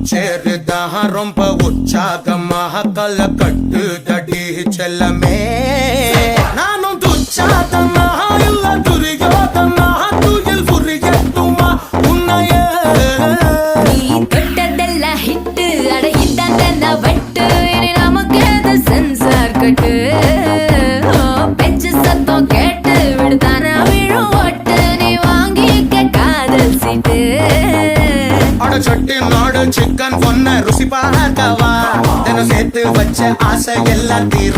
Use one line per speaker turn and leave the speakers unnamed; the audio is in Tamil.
சேருதான் ரொம்ப உற்சாகமாக கல கட்டு தடி செல்லமே நானும் துச்சாதமா இல்ல துரியோதமா துயில் புரியட்டுமா உன்னைய
நீ தொட்டதெல்லாம் ஹிட்டு அட இதாங்க வட்டு இனி நமக்கு அது சென்சார் கட்டு பெஞ்சு சத்தம் கேட்டு விடுதானா விழும் ஓட்டு நீ வாங்கிக்க காதல் சீட்டு
சட்டி நாடு சிக்கன் பொண்ண ருசி பார்க்கவா தினம் சேர்த்து வச்ச ஆசை எல்லாம் தீர